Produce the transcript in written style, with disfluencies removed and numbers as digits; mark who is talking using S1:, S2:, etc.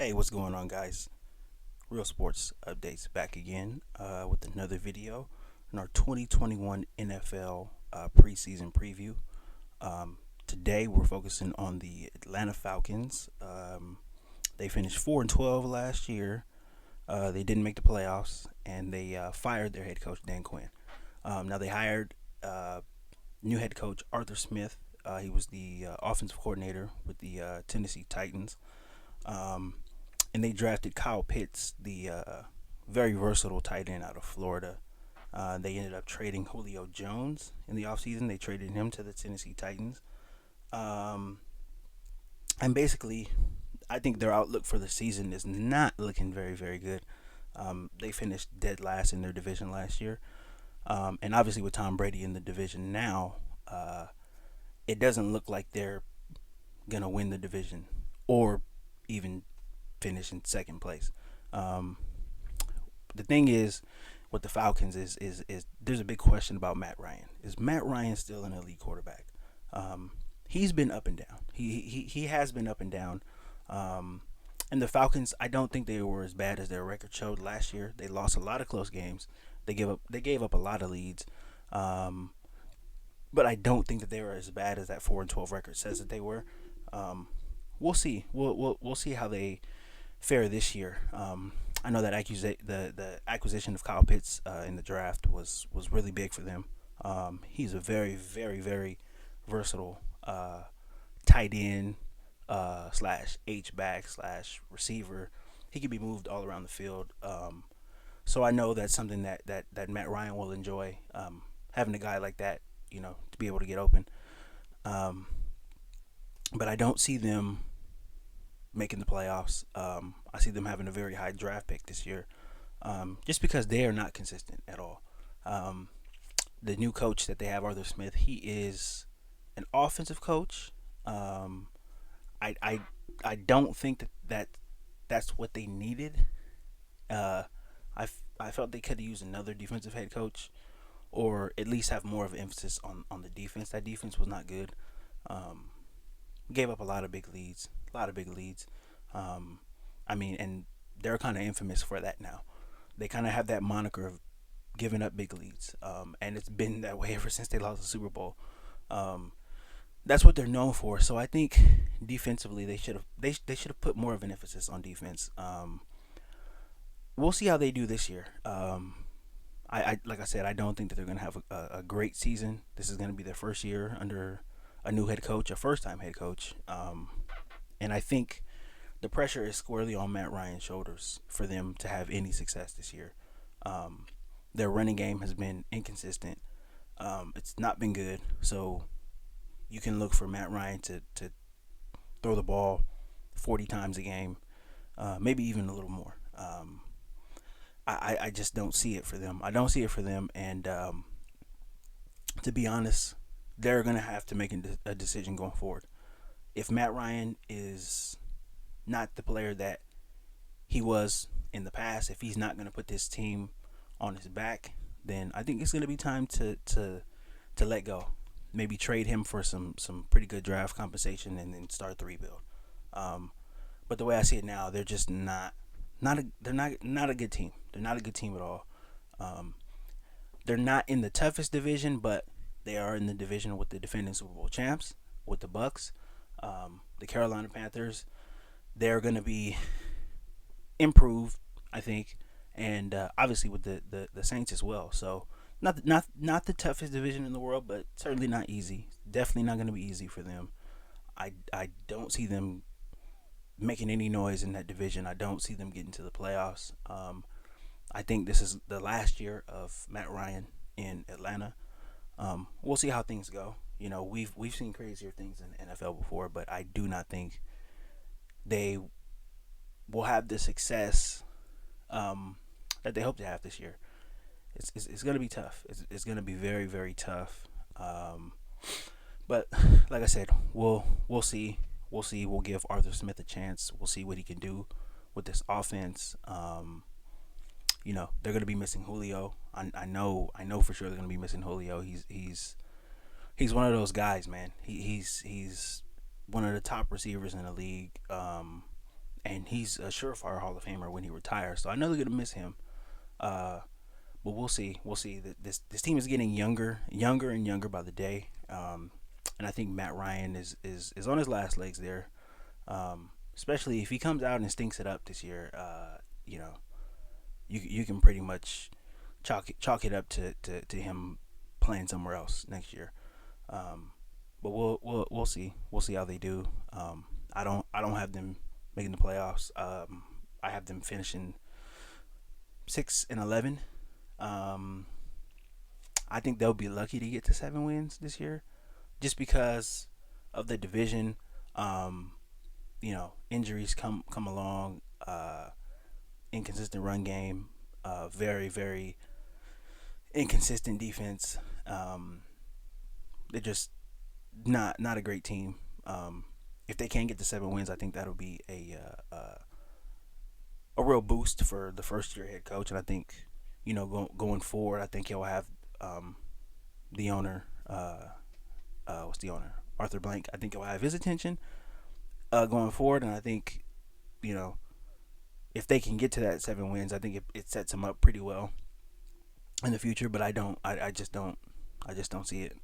S1: Hey, what's going on, guys? Real Sports Updates back again with another video in our 2021 NFL preseason preview. Today, we're focusing on the Atlanta Falcons. They finished 4-12 last year. They didn't make the playoffs, and they fired their head coach Dan Quinn. Now they hired new head coach Arthur Smith. He was the offensive coordinator with the Tennessee Titans. Um, and they drafted Kyle Pitts, the very versatile tight end out of Florida. They ended up trading Julio Jones in the offseason. They traded him to the Tennessee Titans. Um, and basically, I think their outlook for the season is not looking very, very good. They finished dead last in their division last year. And obviously, with Tom Brady in the division now, it doesn't look like they're going to win the division or even finish in second place. Um, the thing is, with the Falcons is there's a big question about Matt Ryan. Is Matt Ryan still an elite quarterback? He's been up and down. He has been up and down. Um, and the Falcons, I don't think they were as bad as their record showed last year. They lost a lot of close games. They gave up a lot of leads. Um, but I don't think that they were as bad as that 4-12 record says that they were. Um, we'll see. We'll see how they fare this year. I know that the acquisition of Kyle Pitts in the draft was really big for them. He's a very very very versatile tight end slash H back slash receiver. He can be moved all around the field. So I know that's something that Matt Ryan will enjoy, having a guy like that, to be able to get open. Um, but I don't see them making the playoffs. I see them having a very high draft pick this year, just because they are not consistent at all. Um, the new coach that they have, Arthur Smith, he is an offensive coach. Um, I, I I don't think that's what they needed. Uh, I felt they could have used another defensive head coach, or at least have more of an emphasis on the defense. That defense was not good. Um, gave up a lot of big leads, a lot of big leads. Um, and they're kind of infamous for that now. They kind of have that moniker of giving up big leads, and it's been that way ever since they lost the Super Bowl. Um, that's what they're known for. So I think defensively they should have put more of an emphasis on defense. We'll see how they do this year. I like I said, I don't think that they're going to have a great season. This is going to be their first year under a new head coach, a first time head coach. And I think the pressure is squarely on Matt Ryan's shoulders for them to have any success this year. Um, their running game has been inconsistent. It's not been good. So you can look for Matt Ryan to throw the ball 40 times a game, maybe even a little more. I just don't see it for them. I don't see it for them. And to be honest, they're going to have to make a decision going forward. If Matt Ryan is not the player that he was in the past, if he's not going to put this team on his back, then I think it's going to be time to let go. Maybe trade him for some pretty good draft compensation and then start the rebuild. Um, but the way I see it now, they're just not a good team. They're not a good team at all. Um, they're not in the toughest division, but they are in the division with the defending Super Bowl champs, with the Bucks, the Carolina Panthers. They're going to be improved, I think, and obviously with the Saints as well. So not the toughest division in the world, but certainly not easy. Definitely not going to be easy for them. I don't see them making any noise in that division. I don't see them getting to the playoffs. I think this is the last year of Matt Ryan in Atlanta. We'll see how things go. We've seen crazier things in the NFL before, but I do not think they will have the success that they hope to have this year. It's going to be tough. It's going to be very very tough. But like I said, we'll see. We'll see. We'll give Arthur Smith a chance. We'll see what he can do with this offense. They're going to be missing Julio. I know for sure they're going to be missing Julio. He's one of those guys, man. He's one of the top receivers in the league. and he's a surefire Hall of Famer when he retires. So I know they're gonna miss him. Uh, but we'll see. We'll see. This team is getting younger and younger by the day. And I think Matt Ryan is on his last legs there. Especially if he comes out and stinks it up this year. You know, you can pretty much chalk it up to him playing somewhere else next year. Um, but we'll see. We'll see how they do. I don't have them making the playoffs. I have them finishing 6-11. Um, I think they'll be lucky to get to 7 wins this year, just because of the division. Um, Injuries come along. Inconsistent run game. Very inconsistent defense. They're just not a great team. If they can get to 7 wins, I think that'll be a real boost for the first year head coach. And I think going forward, I think he'll have the owner. What's the owner? Arthur Blank. I think he'll have his attention going forward, and I think you know if they can get to that 7 wins, I think it sets them up pretty well in the future. But I just don't see it.